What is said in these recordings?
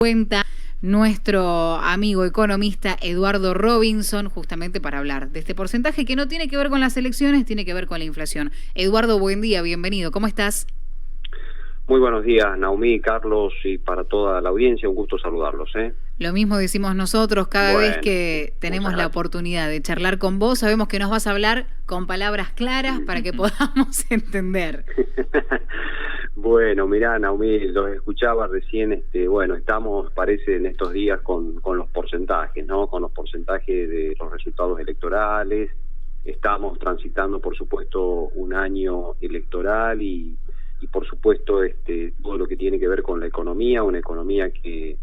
Cuenta nuestro amigo economista Eduardo Robinson justamente para hablar de este porcentaje que no tiene que ver con las elecciones, tiene que ver con la inflación. Eduardo, buen día, bienvenido, ¿cómo estás? Muy buenos días, Naomi, Carlos, y para toda la audiencia, un gusto saludarlos. Lo mismo decimos nosotros cada vez Bueno, que muchas tenemos la gracias. oportunidad de charlar con vos. Sabemos que nos vas a hablar con palabras claras para que podamos entender. Bueno, mirá, Naomi, los escuchaba recién, bueno, estamos, parece, en estos días con los porcentajes, ¿no? Con los porcentajes de los resultados electorales. Estamos transitando, por supuesto, un año electoral y por supuesto, todo lo que tiene que ver con la economía, una economía que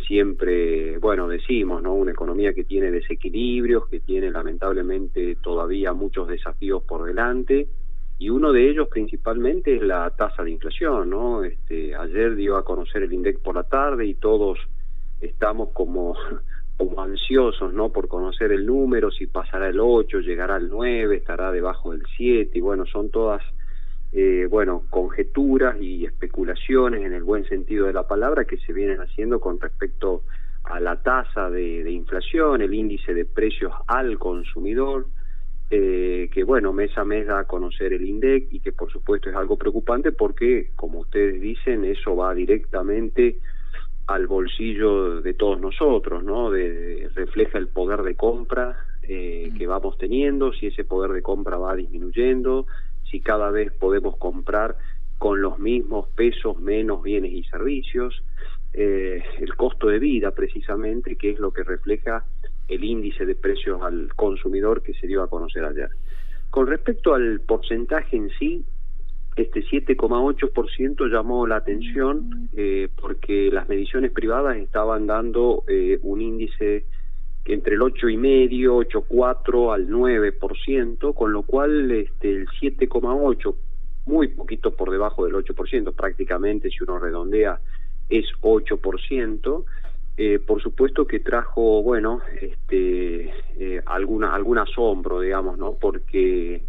siempre, bueno, decimos, ¿no? Una economía que tiene desequilibrios, que tiene lamentablemente todavía muchos desafíos por delante, y uno de ellos principalmente es la tasa de inflación, ¿no? Ayer dio a conocer el INDEC por la tarde y todos estamos como ansiosos, ¿no? Por conocer el número, si pasará el 8, llegará al 9, estará debajo del 7, y bueno, son todas conjeturas y especulaciones en el buen sentido de la palabra que se vienen haciendo con respecto a la tasa de inflación, el índice de precios al consumidor, que bueno, mes a mes da a conocer el INDEC y que por supuesto es algo preocupante porque, como ustedes dicen, eso va directamente al bolsillo de todos nosotros, ¿no? Refleja el poder de compra que vamos teniendo, si ese poder de compra va disminuyendo, si cada vez podemos comprar con los mismos pesos menos bienes y servicios, el costo de vida precisamente, que es lo que refleja el índice de precios al consumidor que se dio a conocer ayer. Con respecto al porcentaje en sí, este 7,8% llamó la atención porque las mediciones privadas estaban dando un índice que entre el 8,5, 8,4 al 9%, con lo cual el 7,8, muy poquito por debajo del 8%, prácticamente si uno redondea es 8%, por supuesto que trajo, bueno, algún asombro, digamos, ¿no? Porque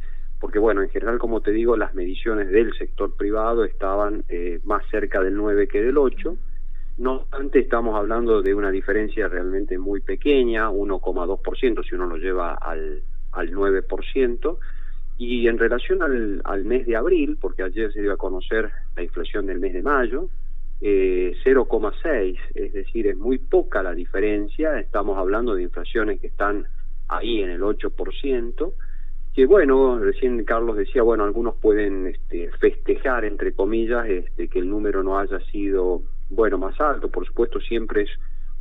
bueno, en general, como te digo, las mediciones del sector privado estaban más cerca del 9 que del 8. No obstante, estamos hablando de una diferencia realmente muy pequeña, 1,2% si uno lo lleva al 9%, y en relación al mes de abril, porque ayer se dio a conocer la inflación del mes de mayo, 0,6, es decir, es muy poca la diferencia, estamos hablando de inflaciones que están ahí en el 8%, que bueno, recién Carlos decía, bueno, algunos pueden festejar, entre comillas, que el número no haya sido, bueno, más alto. Por supuesto, siempre es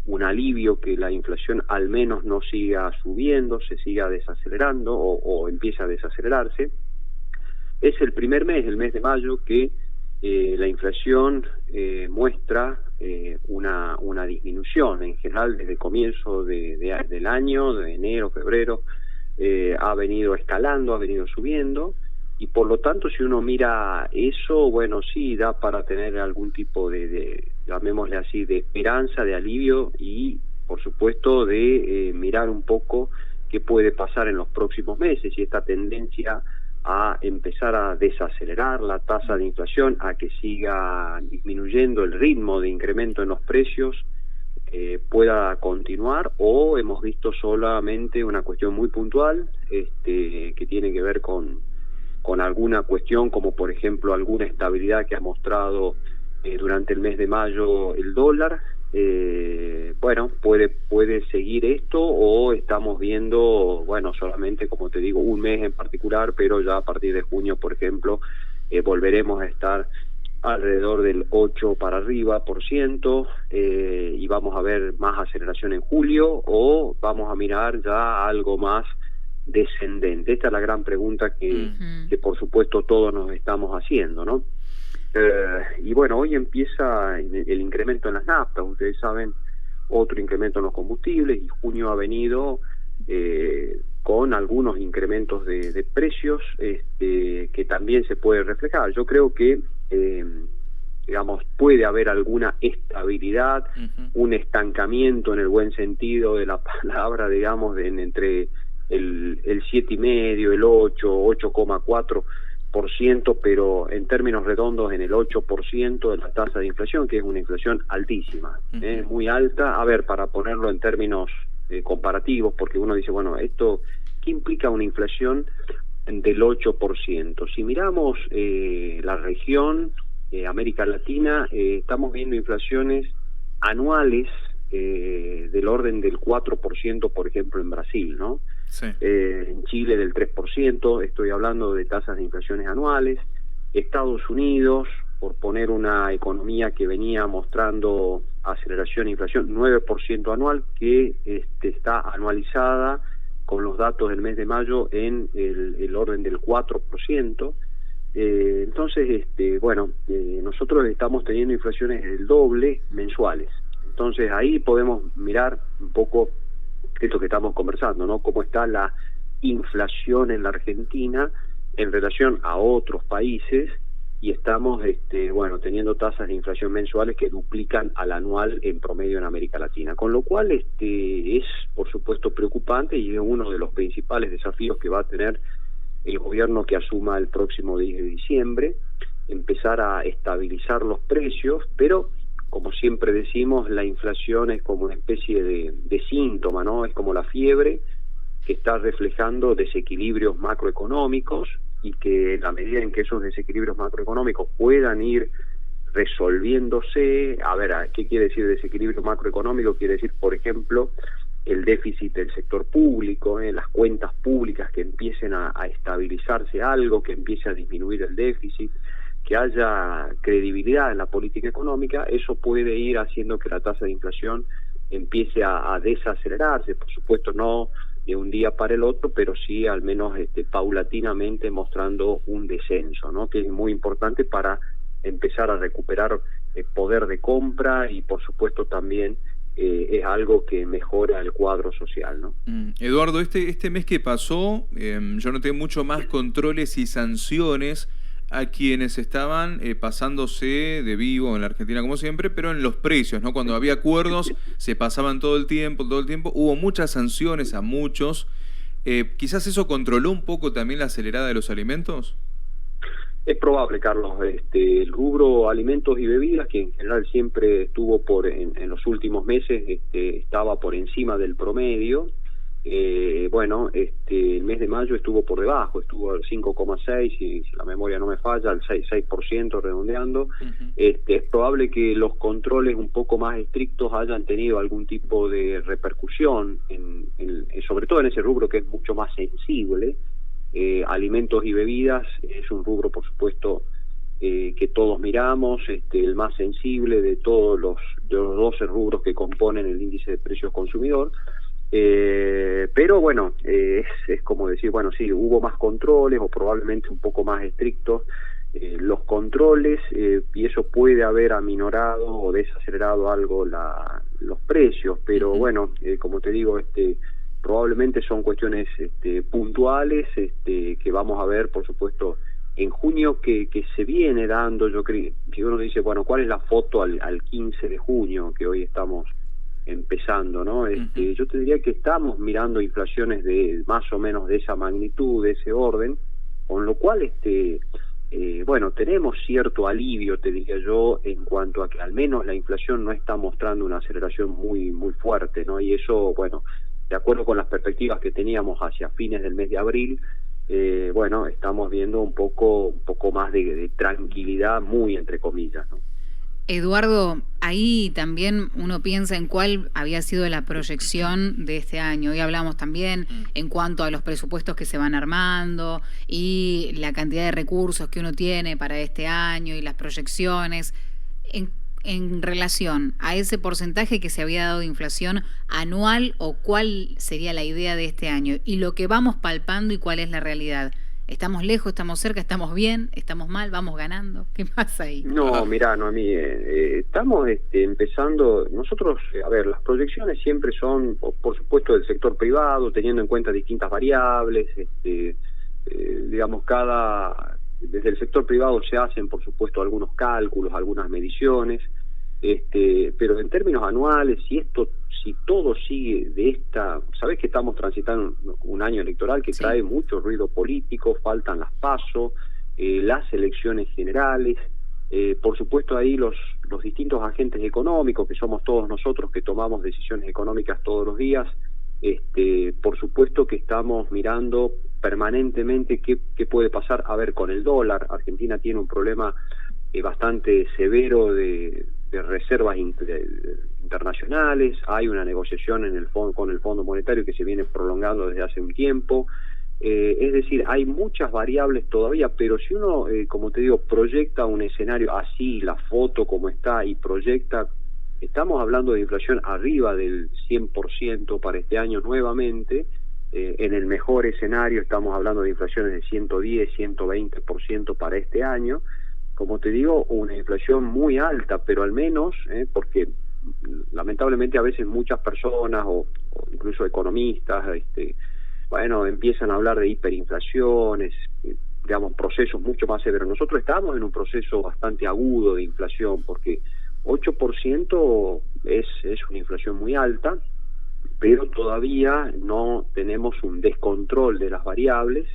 un alivio que la inflación al menos no siga subiendo, se siga desacelerando o empiece a desacelerarse. Es el primer mes, el mes de mayo, que la inflación muestra una disminución en general desde el comienzo del año, de enero, febrero. Ha venido escalando, ha venido subiendo, y por lo tanto, si uno mira eso, bueno, sí da para tener algún tipo llamémosle así, de esperanza, de alivio, y por supuesto de mirar un poco qué puede pasar en los próximos meses, y esta tendencia a empezar a desacelerar la tasa de inflación, a que siga disminuyendo el ritmo de incremento en los precios, pueda continuar, o hemos visto solamente una cuestión muy puntual que tiene que ver con alguna cuestión, como por ejemplo alguna estabilidad que ha mostrado durante el mes de mayo el dólar. Bueno, puede seguir esto, o estamos viendo, bueno, solamente, como te digo, un mes en particular, pero ya a partir de junio, por ejemplo, volveremos a estar alrededor del 8 para arriba por ciento, y vamos a ver más aceleración en julio, o vamos a mirar ya algo más descendente. Esta es la gran pregunta que por supuesto todos nos estamos haciendo, ¿no? Y bueno, hoy empieza el incremento en las naftas, ustedes saben, otro incremento en los combustibles, y junio ha venido con algunos incrementos de precios que también se puede reflejar. Yo creo que digamos, puede haber alguna estabilidad, un estancamiento en el buen sentido de la palabra, digamos, entre el 7,5, el 8, 8,4, 10%, pero en términos redondos en el 8% de la tasa de inflación, que es una inflación altísima, muy alta. A ver, para ponerlo en términos comparativos, porque uno dice, bueno, ¿qué implica una inflación del 8%? Si miramos la región, América Latina, estamos viendo inflaciones anuales del orden del 4%, por ejemplo, en Brasil, ¿no? Sí. En Chile del 3%, estoy hablando de tasas de inflaciones anuales. Estados Unidos, por poner una economía que venía mostrando aceleración e inflación, 9% anual, que está anualizada con los datos del mes de mayo en el orden del 4%. Entonces, nosotros estamos teniendo inflaciones del doble mensuales. Entonces ahí podemos mirar un poco esto que estamos conversando, ¿no? Cómo está la inflación en la Argentina en relación a otros países, y estamos teniendo tasas de inflación mensuales que duplican al anual en promedio en América Latina, con lo cual es por supuesto preocupante, y es uno de los principales desafíos que va a tener el gobierno que asuma el próximo 10 de diciembre, empezar a estabilizar los precios. Pero como siempre decimos, la inflación es como una especie de síntoma, ¿no? Es como la fiebre que está reflejando desequilibrios macroeconómicos, y que en la medida en que esos desequilibrios macroeconómicos puedan ir resolviéndose. A ver, ¿qué quiere decir desequilibrio macroeconómico? Quiere decir, por ejemplo, el déficit del sector público, las cuentas públicas que empiecen a estabilizarse algo, que empiece a disminuir el déficit, que haya credibilidad en la política económica. Eso puede ir haciendo que la tasa de inflación empiece a desacelerarse, por supuesto no de un día para el otro, pero sí al menos paulatinamente mostrando un descenso, ¿no? Que es muy importante para empezar a recuperar poder de compra, y por supuesto también es algo que mejora el cuadro social, ¿no? Eduardo, este mes que pasó, yo noté mucho más controles y sanciones a quienes estaban pasándose de vivo en la Argentina, como siempre, pero en los precios, ¿no? Cuando había acuerdos se pasaban todo el tiempo, hubo muchas sanciones a muchos. ¿Quizás eso controló un poco también la acelerada de los alimentos? Es probable, Carlos. El rubro alimentos y bebidas, que en general siempre estuvo en los últimos meses, estaba por encima del promedio. El mes de mayo estuvo por debajo, estuvo al 5,6, si la memoria no me falla, al 6% redondeando. Es probable que los controles un poco más estrictos hayan tenido algún tipo de repercusión, sobre todo en ese rubro que es mucho más sensible. Alimentos y bebidas es un rubro, por supuesto, que todos miramos, el más sensible de todos los 12 rubros que componen el índice de precios consumidor. Pero bueno, es como decir, bueno, sí, hubo más controles, o probablemente un poco más estrictos los controles, y eso puede haber aminorado o desacelerado algo los precios, pero bueno, como te digo, probablemente son cuestiones puntuales, que vamos a ver, por supuesto, en junio, que se viene dando. Yo creo, si uno dice, bueno, ¿cuál es la foto al 15 de junio, que hoy estamos empezando, ¿no? Yo te diría que estamos mirando inflaciones de más o menos de esa magnitud, de ese orden, con lo cual tenemos cierto alivio, te diría yo, en cuanto a que al menos la inflación no está mostrando una aceleración muy muy fuerte, ¿no? Y eso, bueno, de acuerdo con las perspectivas que teníamos hacia fines del mes de abril, estamos viendo un poco más de tranquilidad, muy entre comillas, ¿no? Eduardo, ahí también uno piensa en cuál había sido la proyección de este año. Hoy hablamos también en cuanto a los presupuestos que se van armando y la cantidad de recursos que uno tiene para este año y las proyecciones. En relación a ese porcentaje que se había dado de inflación anual, o cuál sería la idea de este año y lo que vamos palpando y cuál es la realidad. ¿Estamos lejos, estamos cerca, estamos bien, estamos mal, vamos ganando? ¿Qué pasa ahí? No, mirá, Noemí, estamos empezando. Nosotros, a ver, las proyecciones siempre son, por supuesto, del sector privado, teniendo en cuenta distintas variables, desde el sector privado se hacen, por supuesto, algunos cálculos, algunas mediciones, pero en términos anuales, si todo sigue sabés que estamos transitando un año electoral que trae mucho ruido político, faltan las PASO, las elecciones generales, por supuesto ahí los distintos agentes económicos, que somos todos nosotros que tomamos decisiones económicas todos los días. Por supuesto que estamos mirando permanentemente qué puede pasar. A ver, con el dólar, Argentina tiene un problema bastante severo de reservas internacionales. Hay una negociación con el Fondo Monetario que se viene prolongando desde hace un tiempo. Es decir, hay muchas variables todavía, pero si uno, como te digo, proyecta un escenario así, la foto como está, y proyecta, estamos hablando de inflación arriba del 100% para este año nuevamente. En el mejor escenario estamos hablando de inflaciones de 110, 120% para este año. Como te digo, una inflación muy alta, pero al menos, porque lamentablemente a veces muchas personas o incluso economistas, bueno, empiezan a hablar de hiperinflaciones, digamos, procesos mucho más severos. Nosotros estamos en un proceso bastante agudo de inflación, porque 8% es una inflación muy alta, pero todavía no tenemos un descontrol de las variables,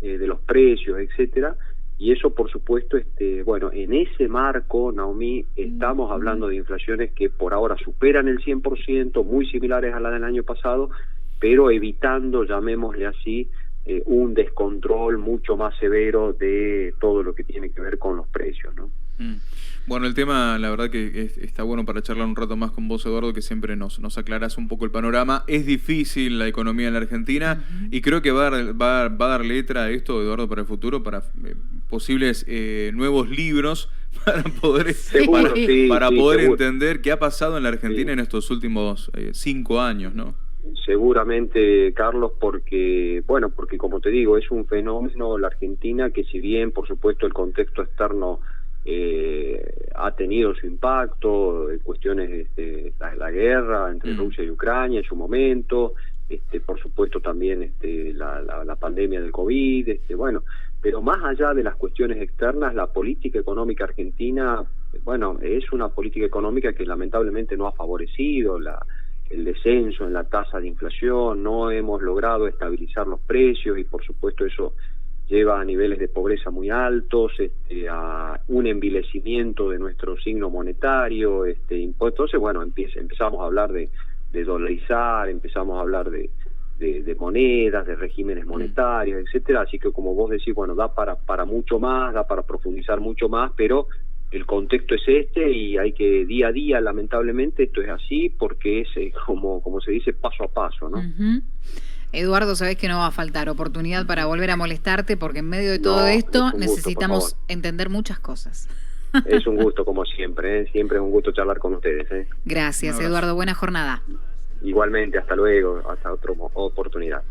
de los precios, etcétera, y eso, por supuesto, bueno, en ese marco, Naomi, estamos hablando de inflaciones que por ahora superan el 100%, muy similares a la del año pasado, pero evitando, llamémosle así, un descontrol mucho más severo de todo lo que tiene que ver con los precios, ¿no? Bueno, el tema, la verdad que está bueno para charlar un rato más con vos, Eduardo, que siempre nos aclarás un poco el panorama. Es difícil la economía en la Argentina y creo que va a dar letra a esto, Eduardo, para el futuro, para posibles nuevos libros para poder, seguro, poder entender qué ha pasado en la Argentina en estos últimos 5 años, ¿no? Seguramente, Carlos, porque como te digo, es un fenómeno la Argentina que, si bien por supuesto el contexto externo ha tenido su impacto, cuestiones de la guerra entre Rusia y Ucrania en su momento, por supuesto también la pandemia del COVID, bueno, pero más allá de las cuestiones externas, la política económica argentina, bueno, es una política económica que lamentablemente no ha favorecido el descenso en la tasa de inflación, no hemos logrado estabilizar los precios y por supuesto eso lleva a niveles de pobreza muy altos, a un envilecimiento de nuestro signo monetario, entonces bueno, empezamos a hablar de dolarizar, empezamos a hablar de monedas, de regímenes monetarios, etcétera, así que como vos decís, bueno, da para mucho más, da para profundizar mucho más, pero el contexto es y hay que día a día, lamentablemente, esto es así porque es como se dice, paso a paso, ¿no? Eduardo, sabés que no va a faltar oportunidad para volver a molestarte porque en medio de todo esto necesitamos entender muchas cosas. Es un gusto, como siempre, siempre es un gusto charlar con ustedes. Gracias, Eduardo, buena jornada. Igualmente, hasta luego, hasta otra oportunidad.